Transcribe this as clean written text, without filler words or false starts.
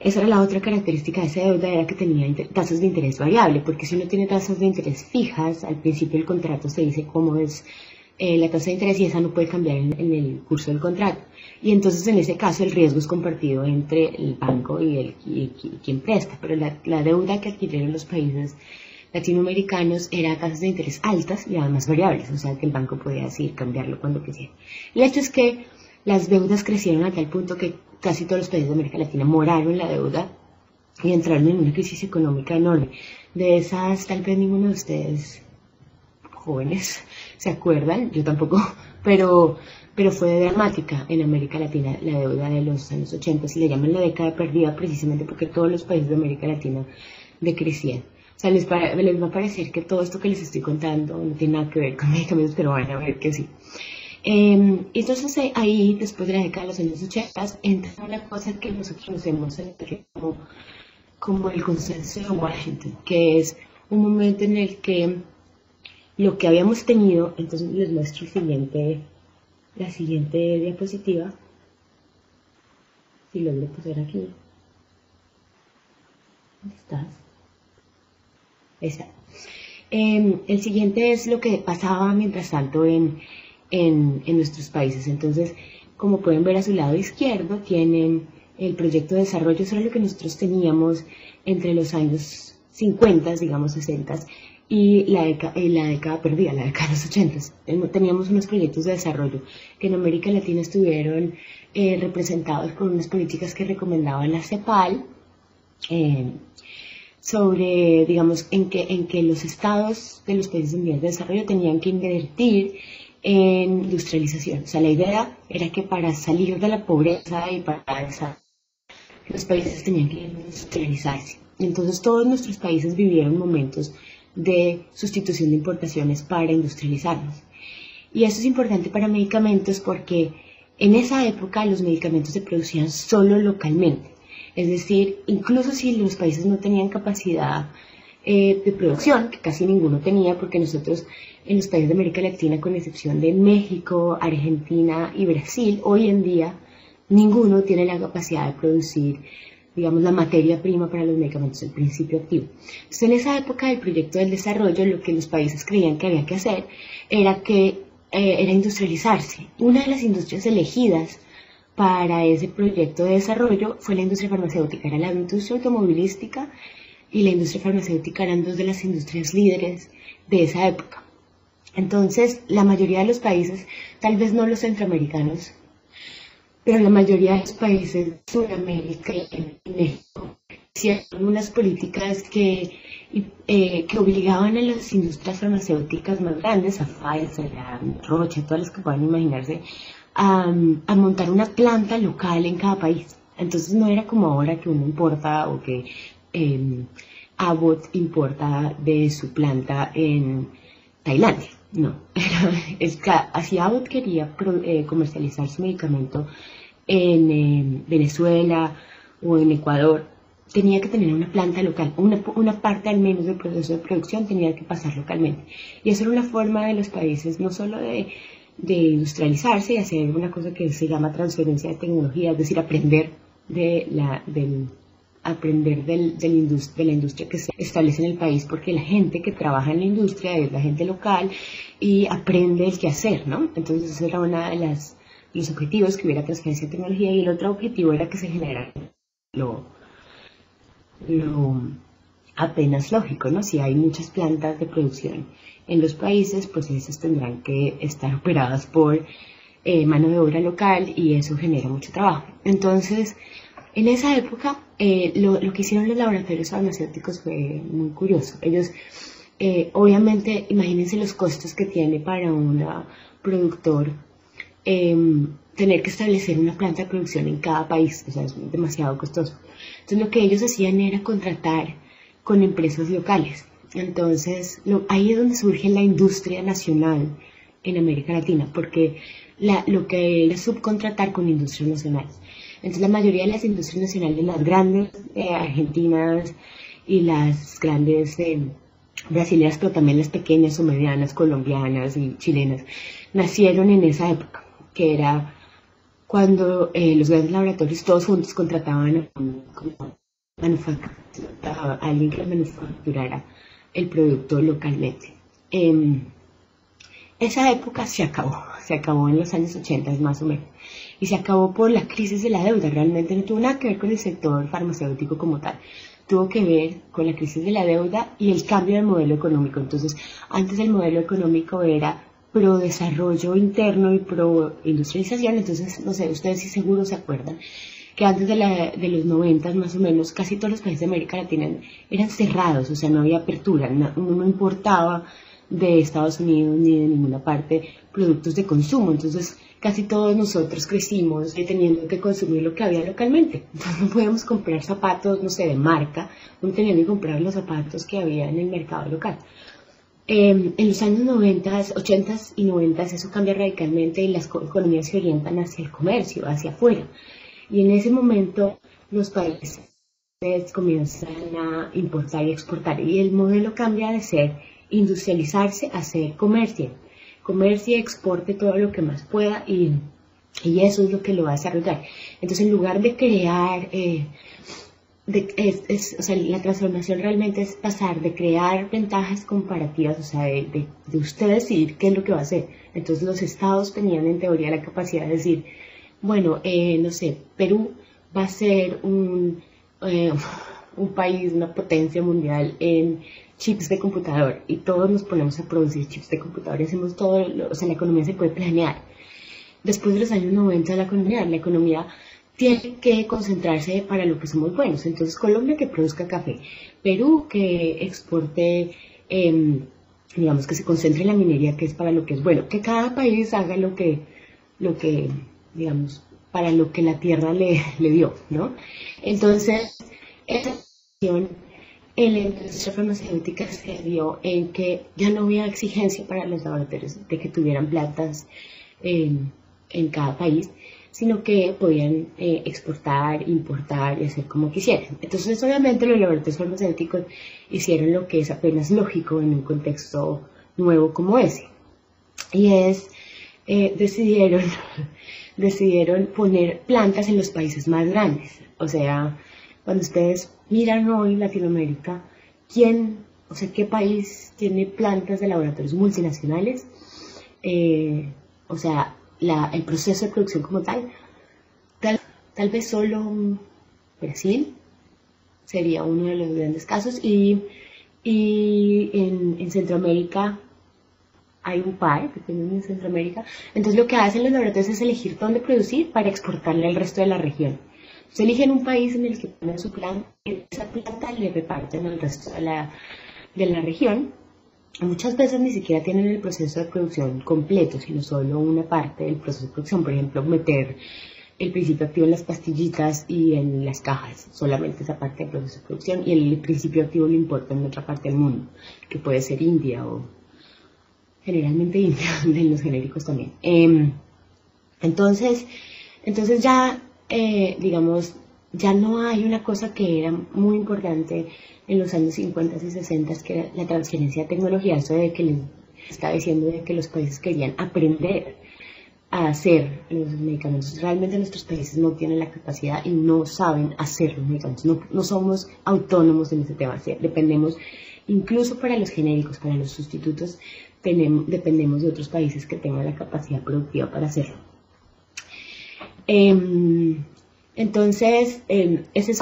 Esa era la otra característica de esa deuda, era que tenía tasas de interés variable, porque si uno tiene tasas de interés fijas, al principio del contrato se dice cómo es la tasa de interés y esa no puede cambiar en el curso del contrato. Y entonces en ese caso el riesgo es compartido entre el banco y quien presta, pero la deuda que adquirieron los países latinoamericanos era tasas de interés altas y además variables, o sea que el banco podía decidir cambiarlo cuando quisiera. El hecho es que las deudas crecieron a tal punto que casi todos los países de América Latina moraron la deuda y entraron en una crisis económica enorme. De esas, tal vez ninguno de ustedes jóvenes se acuerdan, yo tampoco, pero fue dramática en América Latina la deuda de los años 80, se le llaman la década perdida precisamente porque todos los países de América Latina decrecían. O sea, les va a parecer que todo esto que les estoy contando no tiene nada que ver con medicamentos, pero van a ver que sí. Entonces ahí, después de la década de los años 80, entra una cosa que nosotros conocemos como el consenso de Washington, que es un momento en el que lo que habíamos tenido, entonces les muestro la siguiente diapositiva, si logro poner aquí. ¿Dónde estás? Esa. El siguiente es lo que pasaba mientras tanto en nuestros países. Entonces, como pueden ver a su lado izquierdo, tienen el proyecto de desarrollo, eso era lo que nosotros teníamos entre los años 50, digamos 60, y la década perdida, la década de los 80. Teníamos unos proyectos de desarrollo que en América Latina estuvieron representados por unas políticas que recomendaban la CEPAL, sobre, digamos, en que los estados de los países en vías de desarrollo tenían que invertir en industrialización. O sea, la idea era que para salir de la pobreza y para los países tenían que industrializarse. Entonces todos nuestros países vivieron momentos de sustitución de importaciones para industrializarnos. Y eso es importante para medicamentos porque en esa época los medicamentos se producían solo localmente. Es decir, incluso si los países no tenían capacidad de producción, que casi ninguno tenía, porque nosotros en los países de América Latina, con excepción de México, Argentina y Brasil, hoy en día ninguno tiene la capacidad de producir, digamos, la materia prima para los medicamentos, el principio activo. Entonces, en esa época del proyecto del desarrollo, lo que los países creían que había que hacer era industrializarse. Una de las industrias elegidas para ese proyecto de desarrollo fue la industria farmacéutica. Era la industria automovilística y la industria farmacéutica eran dos de las industrias líderes de esa época. Entonces, la mayoría de los países, tal vez no los centroamericanos, pero la mayoría de los países de Sudamérica y México hicieron unas políticas que obligaban a las industrias farmacéuticas más grandes, a Pfizer, a Roche, todas las que puedan imaginarse, a montar una planta local en cada país. Entonces no era como ahora que uno importa o que Abbott importa de su planta en Tailandia. No, es que si Abbott quería comercializar su medicamento en Venezuela o en Ecuador, tenía que tener una planta local, una parte al menos del proceso de producción tenía que pasar localmente. Y eso era una forma de los países no solo de industrializarse y hacer una cosa que se llama transferencia de tecnología, es decir, aprender de la industria que se establece en el país, porque la gente que trabaja en la industria es la gente local y aprende el qué hacer, ¿no? Entonces ese era uno de los objetivos, que hubiera transferencia de tecnología, y el otro objetivo era que se generara lo apenas lógico, ¿no? Si hay muchas plantas de producción en los países, pues esas tendrán que estar operadas por mano de obra local y eso genera mucho trabajo. Entonces, en esa época, lo que hicieron los laboratorios farmacéuticos fue muy curioso. Ellos, obviamente, imagínense los costos que tiene para un productor tener que establecer una planta de producción en cada país, o sea, es demasiado costoso. Entonces, lo que ellos hacían era contratar con empresas locales. Entonces, ahí es donde surge la industria nacional en América Latina, porque lo que era subcontratar con industrias nacionales. Entonces, la mayoría de las industrias nacionales, las grandes argentinas y las grandes brasileñas, pero también las pequeñas o medianas, colombianas y chilenas, nacieron en esa época, que era cuando los grandes laboratorios todos juntos contrataban a alguien que manufacturara el producto localmente. Esa época se acabó en los años 80 más o menos, y se acabó por la crisis de la deuda. Realmente no tuvo nada que ver con el sector farmacéutico como tal, tuvo que ver con la crisis de la deuda y el cambio del modelo económico. Entonces, antes el modelo económico era pro desarrollo interno y pro industrialización. Entonces, no sé, ustedes sí seguro se acuerdan que antes de los 90 más o menos, casi todos los países de América Latina eran cerrados, o sea, no había apertura, no importaba de Estados Unidos ni de ninguna parte productos de consumo. Entonces, casi todos nosotros crecimos teniendo que consumir lo que había localmente. Entonces, no podíamos comprar zapatos, no sé, de marca, no teníamos que comprar los zapatos que había en el mercado local. En los años 90, 80 y 90 eso cambia radicalmente y las economías se orientan hacia el comercio, hacia afuera. Y en ese momento los países comienzan a importar y exportar, y el modelo cambia de ser industrializarse a ser comercio y exporte todo lo que más pueda, y eso es lo que lo va a desarrollar. Entonces, en lugar de crear, o sea, la transformación realmente es pasar de crear ventajas comparativas, o sea, de usted decidir qué es lo que va a hacer. Entonces, los estados tenían en teoría la capacidad de decir, bueno, no sé, Perú va a ser un país, una potencia mundial en chips de computador, y todos nos ponemos a producir chips de computador y hacemos todo, o sea, la economía se puede planear. Después de los años 90 la economía tiene que concentrarse para lo que somos buenos. Entonces, Colombia que produzca café, Perú que exporte, digamos que se concentre en la minería, que es para lo que es bueno, que cada país haga lo que digamos, para lo que la tierra le dio, ¿no? Entonces, esa situación en la industria farmacéutica se dio en que ya no había exigencia para los laboratorios de que tuvieran plantas en cada país, sino que podían exportar, importar y hacer como quisieran. Entonces, obviamente, los laboratorios farmacéuticos hicieron lo que es apenas lógico en un contexto nuevo como ese, y es decidieron poner plantas en los países más grandes. O sea, cuando ustedes miran hoy Latinoamérica, ¿qué país tiene plantas de laboratorios multinacionales? O sea, el proceso de producción como tal vez solo Brasil sería uno de los grandes casos, y en Centroamérica hay un par que tienen en Centroamérica. Entonces, lo que hacen los laboratorios es elegir dónde producir para exportarle al resto de la región. Se eligen un país en el que ponen su planta, y esa planta le reparten al resto de la región. Muchas veces ni siquiera tienen el proceso de producción completo, sino solo una parte del proceso de producción. Por ejemplo, meter el principio activo en las pastillitas y en las cajas, solamente esa parte del proceso de producción, y el principio activo lo importan en otra parte del mundo, que puede ser India o generalmente India, de los genéricos también. Entonces ya, digamos, ya no hay una cosa que era muy importante en los años 50 y 60, que era la transferencia de tecnología. Eso de que les estaba diciendo de que los países querían aprender a hacer los medicamentos. Realmente nuestros países no tienen la capacidad y no saben hacer los medicamentos. No somos autónomos en ese tema. ¿Sí? Dependemos, incluso para los genéricos, para los sustitutos, dependemos de otros países que tengan la capacidad productiva para hacerlo. Entonces, ese es